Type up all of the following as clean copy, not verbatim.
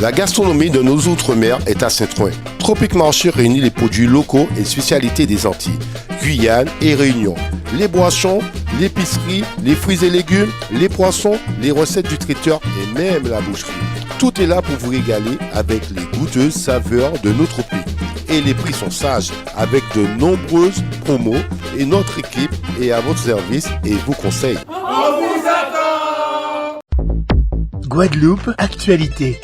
La gastronomie de nos outre-mer est à Saint-Ouen. Tropic Marché réunit les produits locaux et spécialités des Antilles, Guyane et Réunion. Les boissons, l'épicerie, les fruits et légumes, les poissons, les recettes du traiteur et même la boucherie. Tout est là pour vous régaler avec les goûteuses saveurs de notre pays. Et les prix sont sages avec de nombreuses promos et notre équipe est à votre service et vous conseille. On vous attend! Guadeloupe, actualité.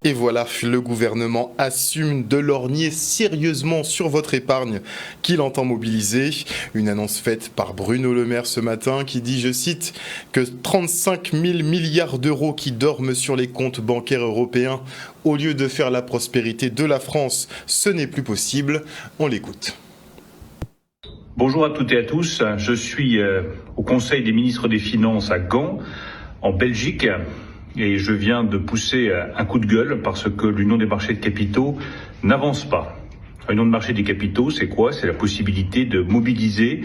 Et voilà, le gouvernement assume de lorgner sérieusement sur votre épargne qu'il entend mobiliser. Une annonce faite par Bruno Le Maire ce matin qui dit, je cite, que 35 000 milliards d'euros qui dorment sur les comptes bancaires européens au lieu de faire la prospérité de la France, ce n'est plus possible. On l'écoute. Bonjour à toutes et à tous. Je suis au Conseil des ministres des Finances à Gand, en Belgique. Et je viens de pousser un coup de gueule parce que l'Union des marchés de capitaux n'avance pas. L'Union des marchés des capitaux, c'est quoi? C'est la possibilité de mobiliser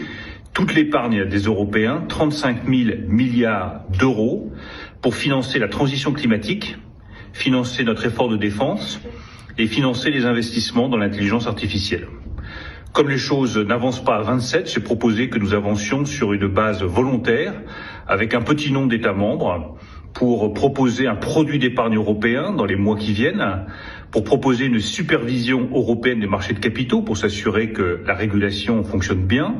toute l'épargne des Européens, 35 000 milliards d'euros, pour financer la transition climatique, financer notre effort de défense et financer les investissements dans l'intelligence artificielle. Comme les choses n'avancent pas à 27, j'ai proposé que nous avancions sur une base volontaire avec un petit nombre d'États membres pour proposer un produit d'épargne européen dans les mois qui viennent, pour proposer une supervision européenne des marchés de capitaux pour s'assurer que la régulation fonctionne bien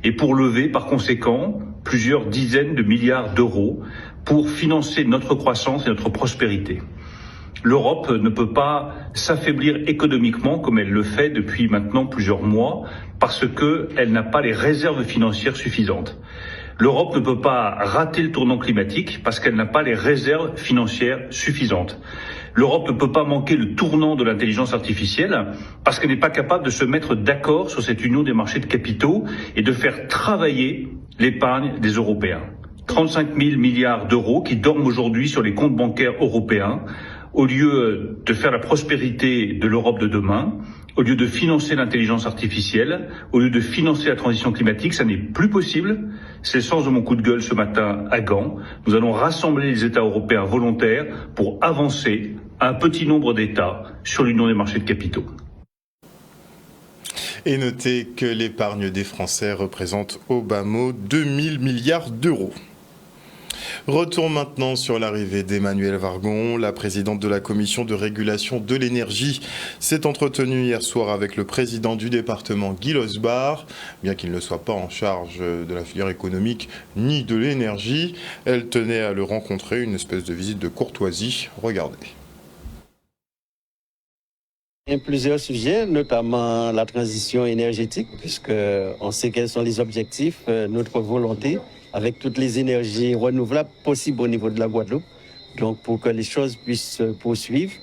et pour lever par conséquent plusieurs dizaines de milliards d'euros pour financer notre croissance et notre prospérité. L'Europe ne peut pas s'affaiblir économiquement comme elle le fait depuis maintenant plusieurs mois parce qu'elle n'a pas les réserves financières suffisantes. L'Europe ne peut pas rater le tournant climatique parce qu'elle n'a pas les réserves financières suffisantes. L'Europe ne peut pas manquer le tournant de l'intelligence artificielle parce qu'elle n'est pas capable de se mettre d'accord sur cette union des marchés de capitaux et de faire travailler l'épargne des Européens. 35 000 milliards d'euros qui dorment aujourd'hui sur les comptes bancaires européens au lieu de faire la prospérité de l'Europe de demain, au lieu de financer l'intelligence artificielle, au lieu de financer la transition climatique, ça n'est plus possible. C'est le sens de mon coup de gueule ce matin à Gand. Nous allons rassembler les États européens volontaires pour avancer un petit nombre d'États sur l'union des marchés de capitaux. Et notez que l'épargne des Français représente au bas mot 2 000 milliards d'euros. Retour maintenant sur l'arrivée d'Emmanuelle Wargon. La présidente de la commission de régulation de l'énergie s'est entretenue hier soir avec le président du département, Guy Losbar. Bien qu'il ne soit pas en charge de la filière économique ni de l'énergie, elle tenait à le rencontrer, une espèce de visite de courtoisie. Regardez. Il y a plusieurs sujets, notamment la transition énergétique, puisqu'on sait quels sont les objectifs, notre volonté, avec toutes les énergies renouvelables possibles au niveau de la Guadeloupe. Donc, pour que les choses puissent se poursuivre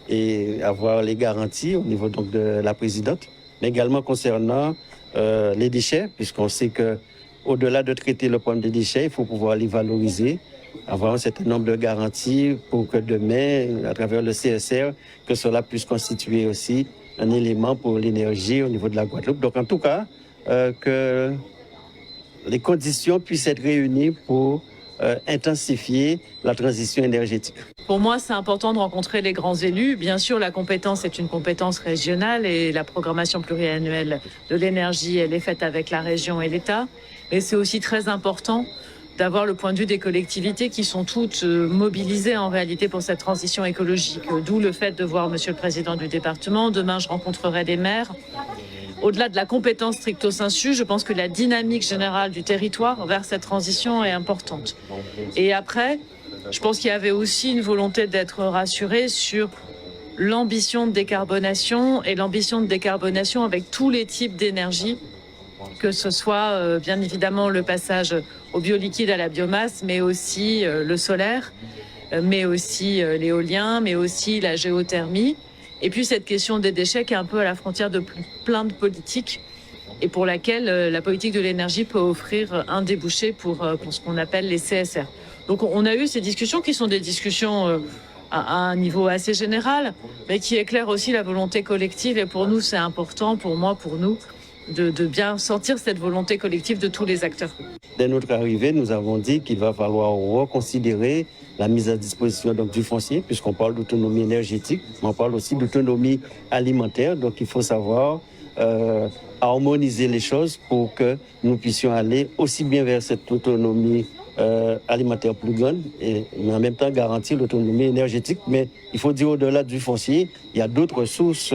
et avoir les garanties au niveau donc, de la présidente, mais également concernant les déchets, puisqu'on sait qu'au-delà de traiter le problème des déchets, il faut pouvoir les valoriser, avoir un certain nombre de garanties pour que demain, à travers le CSR, que cela puisse constituer aussi un élément pour l'énergie au niveau de la Guadeloupe. Donc, en tout cas, que les conditions puissent être réunies pour intensifier la transition énergétique. Pour moi, c'est important de rencontrer les grands élus. Bien sûr, la compétence est une compétence régionale et la programmation pluriannuelle de l'énergie, elle est faite avec la région et l'État. Mais c'est aussi très important d'avoir le point de vue des collectivités qui sont toutes mobilisées en réalité pour cette transition écologique. D'où le fait de voir Monsieur le Président du département. Demain, je rencontrerai des maires. Au-delà de la compétence stricto sensu, je pense que la dynamique générale du territoire vers cette transition est importante. Et après, je pense qu'il y avait aussi une volonté d'être rassuré sur l'ambition de décarbonation et l'ambition de décarbonation avec tous les types d'énergie, que ce soit bien évidemment le passage au bioliquide, à la biomasse, mais aussi le solaire, mais aussi l'éolien, mais aussi la géothermie. Et puis cette question des déchets qui est un peu à la frontière de plein de politiques et pour laquelle la politique de l'énergie peut offrir un débouché pour ce qu'on appelle les CSR. Donc on a eu ces discussions qui sont des discussions à un niveau assez général, mais qui éclairent aussi la volonté collective. Et pour nous, c'est important, pour moi, pour nous, de bien sentir cette volonté collective de tous les acteurs. Dès notre arrivée, nous avons dit qu'il va falloir reconsidérer la mise à disposition donc, du foncier, puisqu'on parle d'autonomie énergétique, mais on parle aussi d'autonomie alimentaire. Donc il faut savoir harmoniser les choses pour que nous puissions aller aussi bien vers cette autonomie alimentaire plus grande, mais en même temps garantir l'autonomie énergétique. Mais il faut dire au-delà du foncier, il y a d'autres sources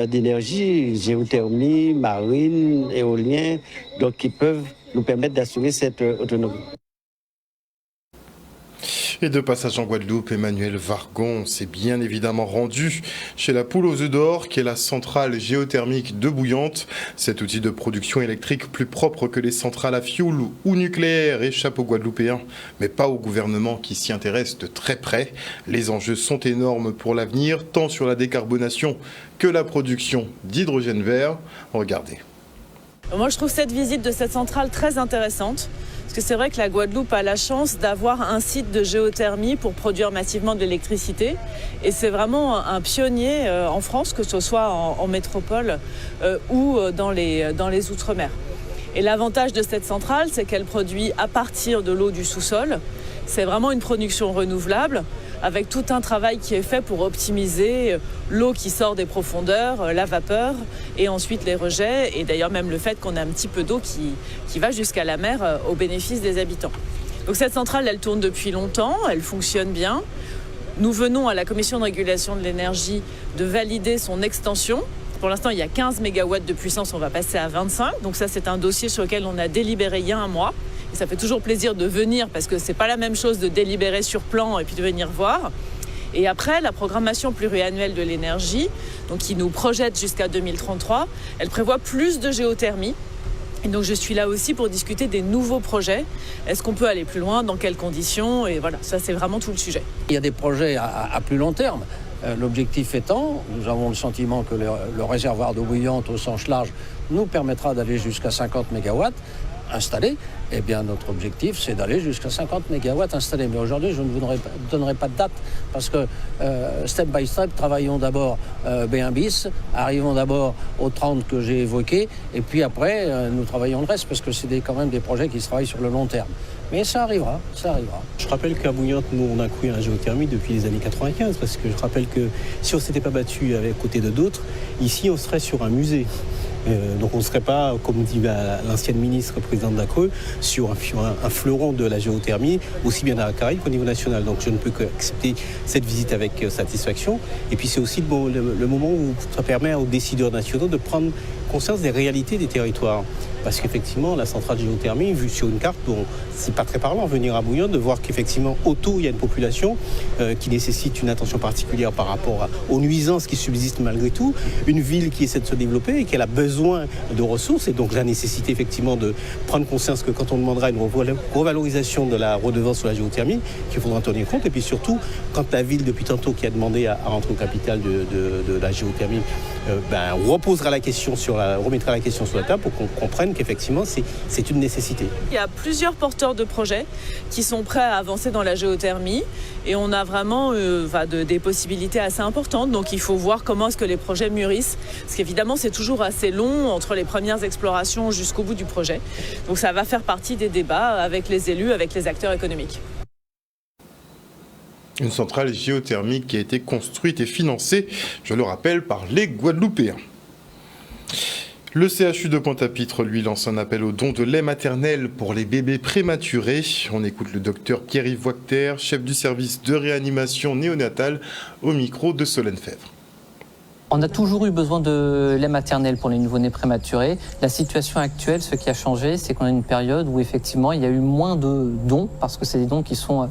d'énergie, géothermie, marine, éolien, donc qui peuvent nous permettre d'assurer cette autonomie. Et de passage en Guadeloupe, Emmanuel Vargon s'est bien évidemment rendu chez la Poule aux œufs d'or, qui est la centrale géothermique de Bouillante. Cet outil de production électrique plus propre que les centrales à fioul ou nucléaires échappe aux Guadeloupéens, mais pas au gouvernement qui s'y intéresse de très près. Les enjeux sont énormes pour l'avenir, tant sur la décarbonation que la production d'hydrogène vert. Regardez. Moi, je trouve cette visite de cette centrale très intéressante. Parce que c'est vrai que la Guadeloupe a la chance d'avoir un site de géothermie pour produire massivement de l'électricité. Et c'est vraiment un pionnier en France, que ce soit en métropole ou dans les Outre-mer. Et l'avantage de cette centrale, c'est qu'elle produit à partir de l'eau du sous-sol. C'est vraiment une production renouvelable, avec tout un travail qui est fait pour optimiser l'eau qui sort des profondeurs, la vapeur et ensuite les rejets. Et d'ailleurs même le fait qu'on a un petit peu d'eau qui va jusqu'à la mer au bénéfice des habitants. Donc cette centrale, elle tourne depuis longtemps, elle fonctionne bien. Nous venons à la Commission de régulation de l'énergie de valider son extension. Pour l'instant, il y a 15 MW de puissance, on va passer à 25. Donc ça, c'est un dossier sur lequel on a délibéré il y a un mois. Et ça fait toujours plaisir de venir parce que c'est pas la même chose de délibérer sur plan et puis de venir voir. Et après, la programmation pluriannuelle de l'énergie, donc qui nous projette jusqu'à 2033, elle prévoit plus de géothermie. Et donc je suis là aussi pour discuter des nouveaux projets. Est-ce qu'on peut aller plus loin? Dans quelles conditions? Et voilà, ça c'est vraiment tout le sujet. Il y a des projets à plus long terme. L'objectif étant, nous avons le sentiment que le réservoir d'eau bouillante au sens large nous permettra d'aller jusqu'à 50 MW installés. Eh bien, notre objectif, c'est d'aller jusqu'à 50 MW installés. Mais aujourd'hui, je ne vous donnerai pas de date parce que, step by step, travaillons d'abord B1 bis, arrivons d'abord aux 30 que j'ai évoqués, et puis après, nous travaillons le reste parce que c'est quand même des projets qui se travaillent sur le long terme. Mais ça arrivera, ça arrivera. Je rappelle qu'à Bouillante, nous, on a cru à la géothermie depuis les années 95, parce que je rappelle que si on ne s'était pas battu à côté de d'autres, ici, on serait sur un musée. Donc on ne serait pas, comme dit l'ancienne ministre présidente d'Acreux, sur un fleuron de la géothermie, aussi bien à la Caraïbe qu'au niveau national. Donc je ne peux qu'accepter cette visite avec satisfaction. Et puis c'est aussi le moment où ça permet aux décideurs nationaux de prendre conscience des réalités des territoires. Parce qu'effectivement, la centrale géothermie, vue sur une carte, bon, c'est pas très parlant venir à Bouillante, de voir qu'effectivement, autour, il y a une population qui nécessite une attention particulière par rapport aux nuisances qui subsistent malgré tout. Une ville qui essaie de se développer et qui a besoin de ressources. Et donc, la nécessité, effectivement, de prendre conscience que quand on demandera une revalorisation de la redevance sur la géothermie, qu'il faudra en tenir compte. Et puis surtout, quand la ville, depuis tantôt, qui a demandé à rentrer au capital de la géothermie, remettra la question sur la table pour qu'on comprenne qu'effectivement, c'est une nécessité. Il y a plusieurs porteurs de projets qui sont prêts à avancer dans la géothermie et on a vraiment des possibilités assez importantes. Donc il faut voir comment est-ce que les projets mûrissent. Parce qu'évidemment, c'est toujours assez long entre les premières explorations jusqu'au bout du projet. Donc ça va faire partie des débats avec les élus, avec les acteurs économiques. Une centrale géothermique qui a été construite et financée, je le rappelle, par les Guadeloupéens. Le CHU de Pointe-à-Pitre, lui, lance un appel au don de lait maternel pour les bébés prématurés. On écoute le docteur Pierre-Yves Wachter, chef du service de réanimation néonatale, au micro de Solène Fèvre. On a toujours eu besoin de lait maternel pour les nouveau-nés prématurés. La situation actuelle, ce qui a changé, c'est qu'on a une période où effectivement il y a eu moins de dons, parce que c'est des dons qui sont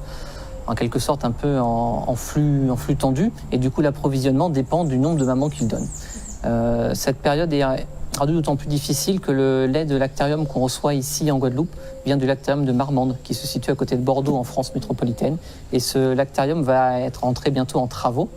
en quelque sorte un peu en flux tendu, et du coup l'approvisionnement dépend du nombre de mamans qu'ils donnent. Cette période est rendu d'autant plus difficile que le lait de lactarium qu'on reçoit ici en Guadeloupe vient du lactarium de Marmande, qui se situe à côté de Bordeaux en France métropolitaine. Et ce lactarium va être entré bientôt en travaux.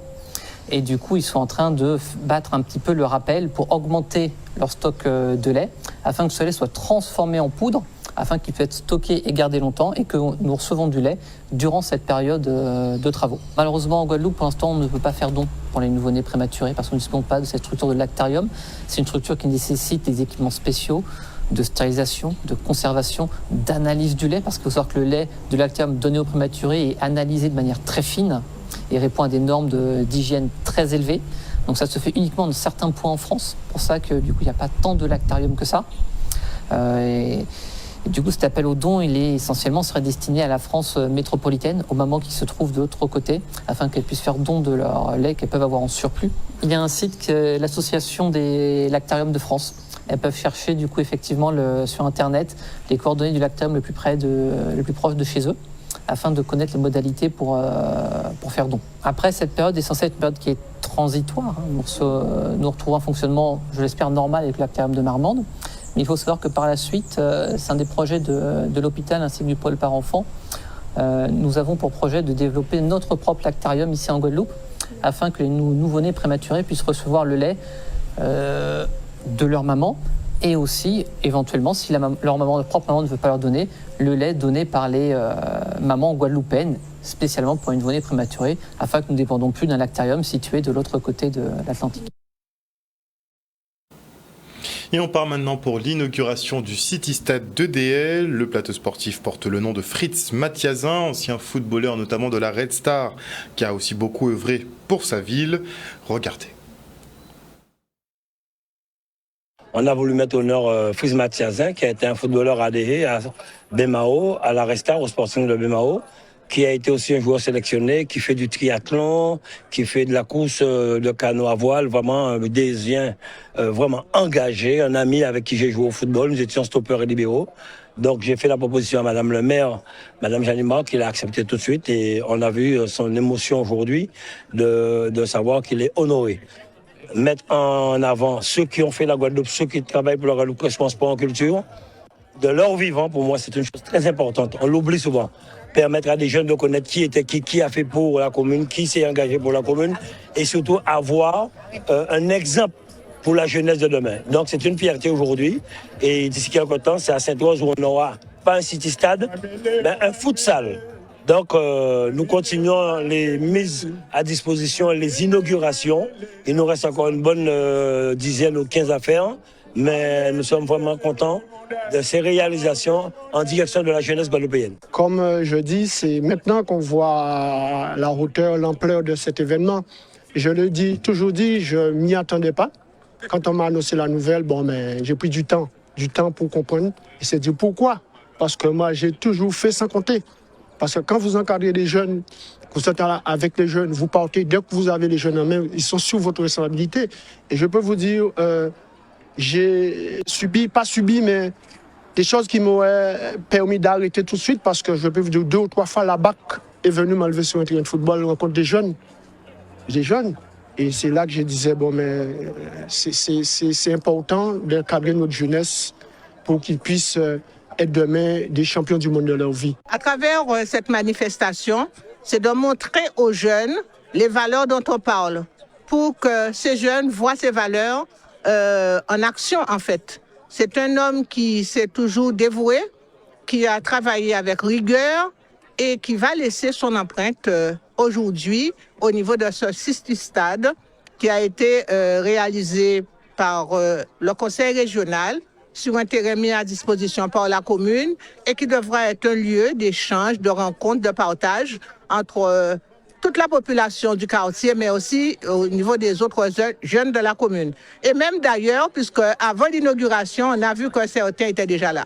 Et du coup, ils sont en train de battre un petit peu le rappel pour augmenter leur stock de lait, afin que ce lait soit transformé en poudre afin qu'il puisse être stocké et gardé longtemps et que nous recevons du lait durant cette période de travaux. Malheureusement, en Guadeloupe, pour l'instant, on ne peut pas faire don pour les nouveau-nés prématurés parce qu'on ne dispose pas de cette structure de lactarium. C'est une structure qui nécessite des équipements spéciaux de stérilisation, de conservation, d'analyse du lait, parce qu'il faut savoir que le lait de lactarium donné aux prématurés est analysé de manière très fine et répond à des normes d'hygiène très élevées. Donc ça se fait uniquement dans certains points en France. C'est pour ça que du coup, il n'y a pas tant de lactarium que ça. Et du coup, cet appel aux dons, il est essentiellement serait destiné à la France métropolitaine, aux mamans qui se trouvent de l'autre côté, afin qu'elles puissent faire don de leur lait qu'elles peuvent avoir en surplus. Il y a un site, l'association des lactariums de France. Elles peuvent chercher du coup effectivement sur Internet les coordonnées du lactarium le plus proche de chez eux, afin de connaître les modalités pour faire don. Après, cette période est censée être une période qui est transitoire. Nous retrouvons un fonctionnement, je l'espère, normal avec le lactarium de Marmande. Mais il faut savoir que par la suite, c'est un des projets de l'hôpital ainsi que du pôle par enfant. Nous avons pour projet de développer notre propre lactarium ici en Guadeloupe, afin que les nouveau-nés prématurés puissent recevoir le lait de leur maman, et aussi, éventuellement, si leur propre maman ne veut pas leur donner, le lait donné par les mamans guadeloupéennes, spécialement pour une nouveau-né prématurée, afin que nous ne dépendons plus d'un lactarium situé de l'autre côté de l'Atlantique. Et on part maintenant pour l'inauguration du City Stade d'EDL. Le plateau sportif porte le nom de Fritz Mathiazin, ancien footballeur notamment de la Red Star, qui a aussi beaucoup œuvré pour sa ville. Regardez. On a voulu mettre au honneur Fritz Mathiazin, qui a été un footballeur adhéré à Bemao, à la Red Star, au Sporting de Bemao, qui a été aussi un joueur sélectionné, qui fait du triathlon, qui fait de la course de canot à voile, vraiment un désien vraiment engagé, un ami avec qui j'ai joué au football. Nous étions stoppeurs et libéraux. Donc j'ai fait la proposition à Madame le maire, Madame Janima, qui l'a accepté tout de suite, et on a vu son émotion aujourd'hui de savoir qu'il est honoré. Mettre en avant ceux qui ont fait la Guadeloupe, ceux qui travaillent pour la Guadeloupe, que je pense pas en culture, de leur vivant, pour moi, c'est une chose très importante. On l'oublie souvent. Permettre à des jeunes de connaître qui était qui a fait pour la commune, qui s'est engagé pour la commune, et surtout avoir un exemple pour la jeunesse de demain. Donc c'est une fierté aujourd'hui, et d'ici quelques temps, c'est à Sainte-Rose où on n'aura pas un city stade, mais un futsal. Donc nous continuons les mises à disposition, les inaugurations. Il nous reste encore une bonne dizaine ou 15 à faire, mais nous sommes vraiment contents de ces réalisations en direction de la jeunesse guadeloupéenne. Comme je dis, c'est maintenant qu'on voit la hauteur, l'ampleur de cet événement. Je le dis, toujours dit, je ne m'y attendais pas. Quand on m'a annoncé la nouvelle, mais j'ai pris du temps pour comprendre. Et c'est dit pourquoi. Parce que moi, j'ai toujours fait sans compter. Parce que quand vous encadrez des jeunes, vous êtes avec les jeunes, vous partez, dès que vous avez les jeunes en main, ils sont sur votre responsabilité. Et je peux vous dire, j'ai pas subi, mais des choses qui m'auraient permis d'arrêter tout de suite, parce que je peux vous dire 2 ou 3 fois, la BAC est venue m'enlever sur un terrain de football, rencontre des jeunes. Et c'est là que je disais, c'est important d'encadrer notre jeunesse pour qu'ils puissent être demain des champions du monde de leur vie. À travers cette manifestation, c'est de montrer aux jeunes les valeurs dont on parle, pour que ces jeunes voient ces valeurs en action, en fait. C'est un homme qui s'est toujours dévoué, qui a travaillé avec rigueur et qui va laisser son empreinte aujourd'hui au niveau de ce City Stade qui a été réalisé par le conseil régional sur un terrain mis à disposition par la commune et qui devra être un lieu d'échange, de rencontre, de partage entre toute la population du quartier, mais aussi au niveau des autres jeunes de la commune. Et même d'ailleurs, puisque avant l'inauguration, on a vu que certains étaient déjà là.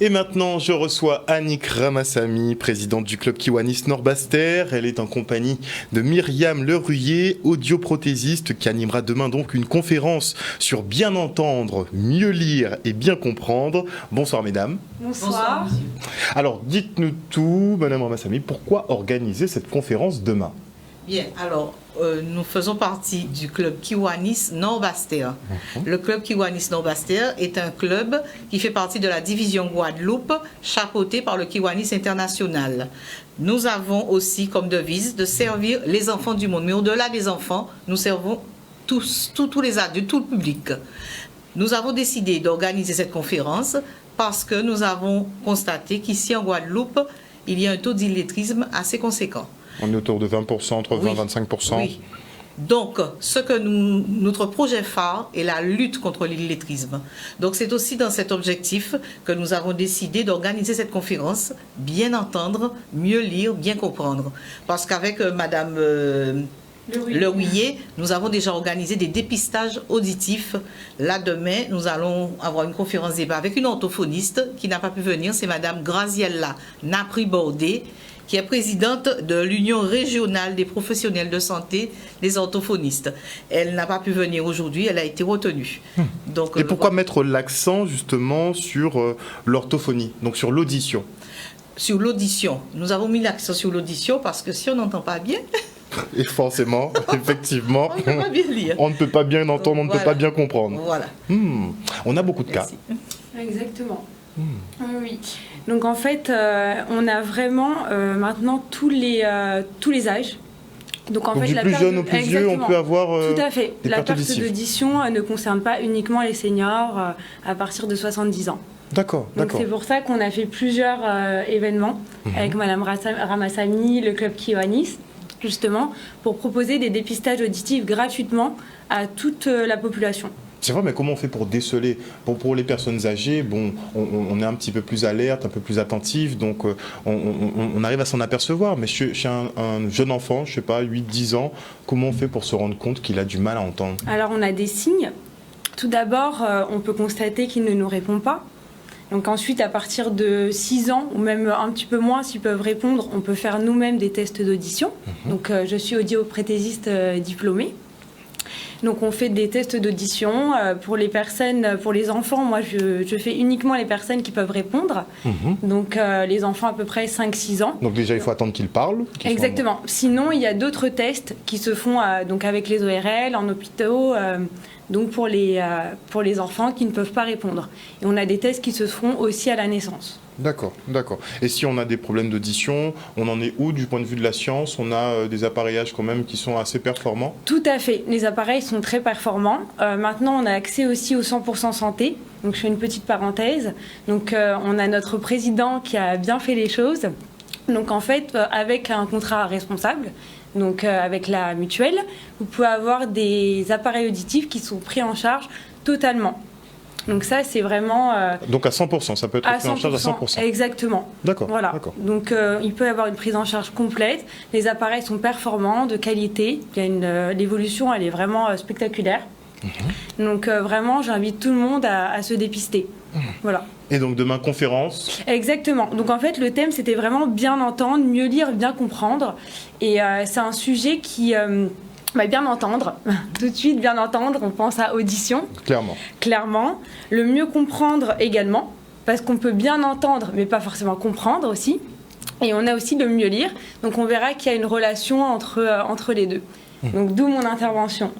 Et maintenant, je reçois Annick Ramassamy, présidente du club Kiwanis Nord-Basse-Terre. Elle est en compagnie de Myriam Leruyer, audioprothésiste, qui animera demain donc une conférence sur bien entendre, mieux lire et bien comprendre. Bonsoir mesdames. Bonsoir. Alors, dites-nous tout, madame Ramassamy, pourquoi organiser cette conférence demain ? Bien, alors, nous faisons partie du club Kiwanis Nord-Basse-Terre. Le club Kiwanis Nord-Basse-Terre est un club qui fait partie de la division Guadeloupe, chapeauté par le Kiwanis International. Nous avons aussi comme devise de servir les enfants du monde. Mais au-delà des enfants, nous servons tous les adultes, tout le public. Nous avons décidé d'organiser cette conférence parce que nous avons constaté qu'ici en Guadeloupe, il y a un taux d'illettrisme assez conséquent. On est autour de 20%, entre 20 et 25%. Oui. Donc, notre projet phare est la lutte contre l'illettrisme. Donc, c'est aussi dans cet objectif que nous avons décidé d'organiser cette conférence, bien entendre, mieux lire, bien comprendre. Parce qu'avec Madame Le Huillet, nous avons déjà organisé des dépistages auditifs. Là, demain, nous allons avoir une conférence débat avec une orthophoniste qui n'a pas pu venir, c'est Madame Graziella Napri-Bordé, qui est présidente de l'Union régionale des professionnels de santé, des orthophonistes. Elle n'a pas pu venir aujourd'hui, elle a été retenue. Donc, et pourquoi mettre l'accent justement sur l'orthophonie, donc sur l'audition? Sur l'audition. Nous avons mis l'accent sur l'audition parce que si on n'entend pas bien... Et forcément, effectivement, on ne peut pas bien lire. On ne peut pas bien entendre, on ne peut pas bien comprendre. Voilà. On a beaucoup de cas. Exactement. Oui. Donc en fait, on a vraiment maintenant tous les âges. Donc en fait, du plus jeune au plus vieux, on peut avoir tout à fait. Des la pertes perte auditives. d'audition ne concerne pas uniquement les seniors à partir de 70 ans. D'accord. Donc c'est pour ça qu'on a fait plusieurs événements avec Madame Ramassamy, le club Kiwanis, justement, pour proposer des dépistages auditifs gratuitement à toute la population. C'est vrai, mais comment on fait pour déceler? Pour les personnes âgées, bon, on est un petit peu plus alerte, un peu plus attentif, donc on arrive à s'en apercevoir. Mais chez un jeune enfant, je ne sais pas, 8-10 ans, comment on fait pour se rendre compte qu'il a du mal à entendre? Alors on a des signes. Tout d'abord, on peut constater qu'il ne nous répond pas. Donc ensuite, à partir de 6 ans, ou même un petit peu moins, s'ils peuvent répondre, on peut faire nous-mêmes des tests d'audition. Donc je suis audioprothésiste diplômée. Donc on fait des tests d'audition. Pour les personnes, pour les enfants, moi je fais uniquement les personnes qui peuvent répondre. Donc les enfants à peu près 5-6 ans. Donc déjà il faut attendre qu'ils parlent. Exactement. Sinon il y a d'autres tests qui se font donc avec les ORL, en hôpitaux, donc pour les enfants qui ne peuvent pas répondre. Et on a des tests qui se font aussi à la naissance. D'accord, d'accord. Et si on a des problèmes d'audition, on en est où du point de vue de la science? On a des appareillages quand même qui sont assez performants? Tout à fait. Les appareils sont très performants. Maintenant, on a accès aussi au 100% santé. Donc, je fais une petite parenthèse. Donc, on a notre président qui a bien fait les choses. Donc, en fait, avec un contrat responsable, donc avec la mutuelle, vous pouvez avoir des appareils auditifs qui sont pris en charge totalement. Donc ça, c'est vraiment... Donc à 100%, ça peut être pris en charge à 100%. Exactement. D'accord. Voilà. D'accord. Donc il peut y avoir une prise en charge complète. Les appareils sont performants, de qualité. Il y a l'évolution, elle est vraiment spectaculaire. Donc vraiment, j'invite tout le monde à se dépister. Voilà. Et donc demain, conférence? Exactement. Donc en fait, le thème, c'était vraiment bien entendre, mieux lire, bien comprendre. Et c'est un sujet qui... bien entendre, tout de suite bien entendre, on pense à audition. Clairement. Le mieux comprendre également, parce qu'on peut bien entendre, mais pas forcément comprendre aussi. Et on a aussi le mieux lire, donc on verra qu'il y a une relation entre les deux. Donc d'où mon intervention.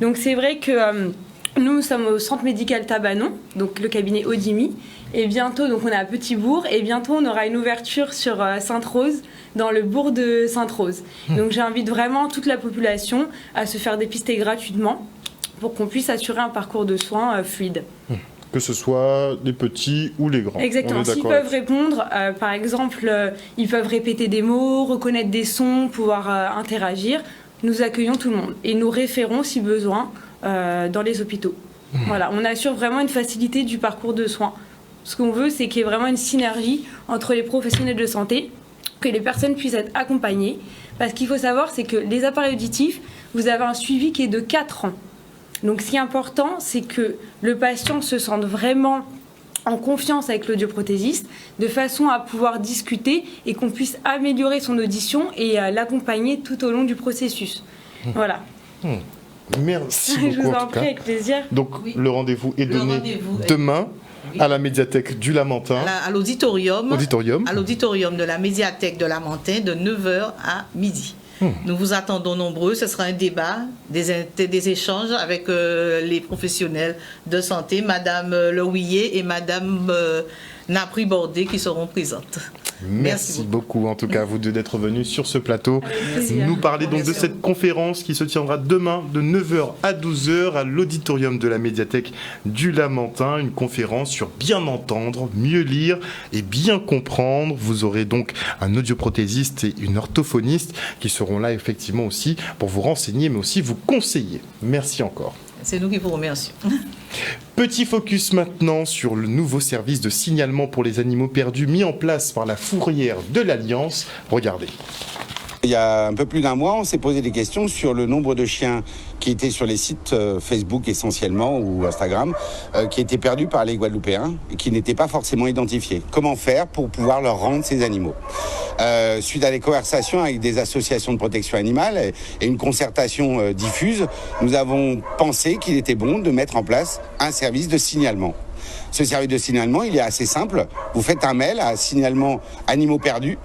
Donc c'est vrai que nous sommes au centre médical Tabanon, donc le cabinet Audimi. Et bientôt, donc on est à Petit-Bourg, et bientôt on aura une ouverture sur Sainte-Rose, dans le bourg de Sainte-Rose. Donc j'invite vraiment toute la population à se faire dépister gratuitement pour qu'on puisse assurer un parcours de soins fluide. Que ce soit les petits ou les grands. Exactement. S'ils peuvent répondre, par exemple, ils peuvent répéter des mots, reconnaître des sons, pouvoir interagir, nous accueillons tout le monde. Et nous référons, si besoin, dans les hôpitaux. Voilà, on assure vraiment une facilité du parcours de soins. Ce qu'on veut, c'est qu'il y ait vraiment une synergie entre les professionnels de santé, que les personnes puissent être accompagnées. Parce qu'il faut savoir, c'est que les appareils auditifs, vous avez un suivi qui est de 4 ans. Donc ce qui est important, c'est que le patient se sente vraiment en confiance avec l'audioprothésiste, de façon à pouvoir discuter et qu'on puisse améliorer son audition et l'accompagner tout au long du processus. Voilà. Merci beaucoup. Je vous en prie, avec plaisir. Donc le rendez-vous est donné demain. À la médiathèque du Lamentin. À l'auditorium. À l'auditorium de la médiathèque de Lamentin de 9h à midi. Nous vous attendons nombreux. Ce sera un débat, des échanges avec les professionnels de santé, Madame Le Huillet et Madame Napri Bordé qui seront présentes. Merci beaucoup en tout cas à vous deux d'être venus sur ce plateau. Nous parler donc de cette conférence qui se tiendra demain de 9h à 12h à l'auditorium de la médiathèque du Lamentin. Une conférence sur bien entendre, mieux lire et bien comprendre. Vous aurez donc un audioprothésiste et une orthophoniste qui seront là effectivement aussi pour vous renseigner mais aussi vous conseiller. Merci encore. C'est nous qui vous remercions. Petit focus maintenant sur le nouveau service de signalement pour les animaux perdus mis en place par la Fourrière de l'Alliance. Regardez. Il y a un peu plus d'un mois, on s'est posé des questions sur le nombre de chiens qui étaient sur les sites Facebook essentiellement ou Instagram, qui étaient perdus par les Guadeloupéens et qui n'étaient pas forcément identifiés. Comment faire pour pouvoir leur rendre ces animaux ? Suite à des conversations avec des associations de protection animale et une concertation diffuse, nous avons pensé qu'il était bon de mettre en place un service de signalement. Ce service de signalement, il est assez simple. Vous faites un mail à signalement animaux perdus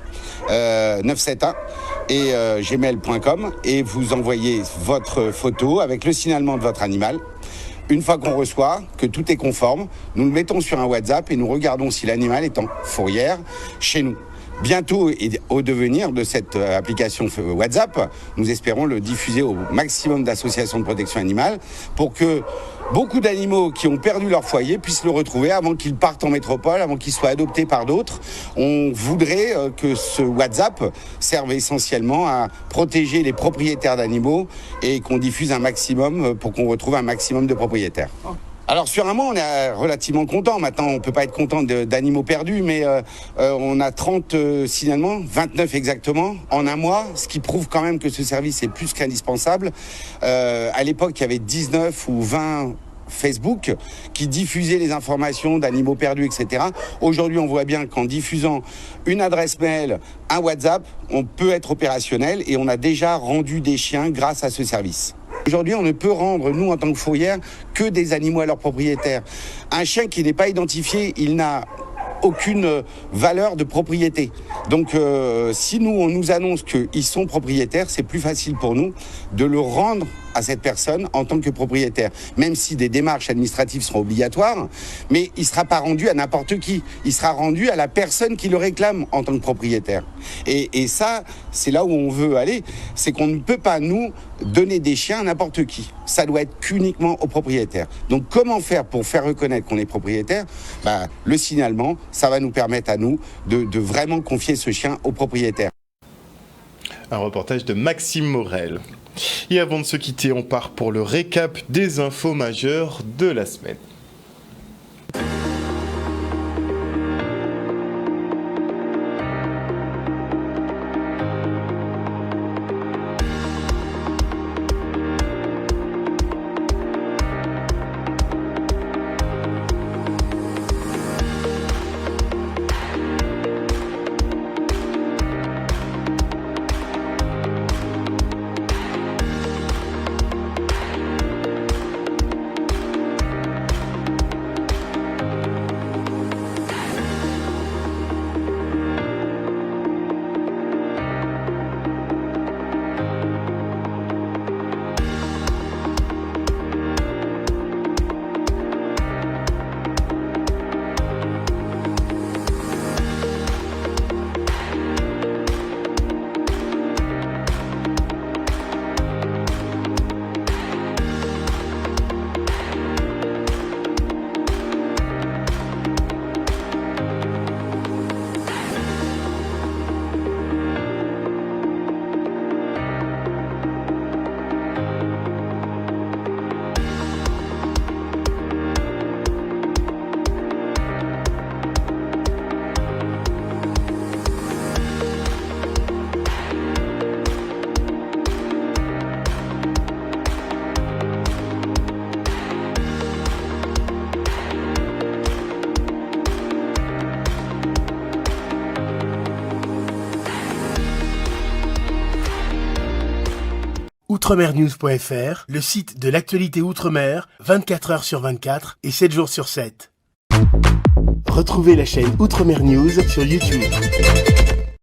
971 et gmail.com et vous envoyez votre photo avec le signalement de votre animal. Une fois qu'on reçoit, que tout est conforme, nous le mettons sur un WhatsApp et nous regardons si l'animal est en fourrière chez nous. Bientôt, et au devenir de cette application WhatsApp, nous espérons le diffuser au maximum d'associations de protection animale pour que beaucoup d'animaux qui ont perdu leur foyer puissent le retrouver avant qu'ils partent en métropole, avant qu'ils soient adoptés par d'autres. On voudrait que ce WhatsApp serve essentiellement à protéger les propriétaires d'animaux et qu'on diffuse un maximum pour qu'on retrouve un maximum de propriétaires. Alors sur un mois, on est relativement content. Maintenant, on ne peut pas être content d'animaux perdus, mais on a 30 signalements, 29 exactement, en un mois, ce qui prouve quand même que ce service est plus qu'indispensable. À l'époque, il y avait 19 ou 20 Facebook qui diffusaient les informations d'animaux perdus, etc. Aujourd'hui, on voit bien qu'en diffusant une adresse mail, un WhatsApp, on peut être opérationnel et on a déjà rendu des chiens grâce à ce service. Aujourd'hui, on ne peut rendre, nous, en tant que fourrière, que des animaux à leurs propriétaires. Un chien qui n'est pas identifié, il n'a aucune valeur de propriété. Donc, si nous, on nous annonce qu'ils sont propriétaires, c'est plus facile pour nous de le rendre à cette personne en tant que propriétaire. Même si des démarches administratives seront obligatoires, mais il ne sera pas rendu à n'importe qui. Il sera rendu à la personne qui le réclame en tant que propriétaire. Et ça, c'est là où on veut aller. C'est qu'on ne peut pas, nous, donner des chiens à n'importe qui. Ça doit être qu'uniquement aux propriétaires. Donc, comment faire pour faire reconnaître qu'on est propriétaire ? Le signalement, ça va nous permettre à nous de vraiment confier ce chien au propriétaire. Un reportage de Maxime Morel. Et avant de se quitter, on part pour le récap des infos majeures de la semaine. Outremernews.fr, le site de l'actualité Outre-mer, 24h sur 24 et 7 jours sur 7. Retrouvez la chaîne Outremer News sur YouTube.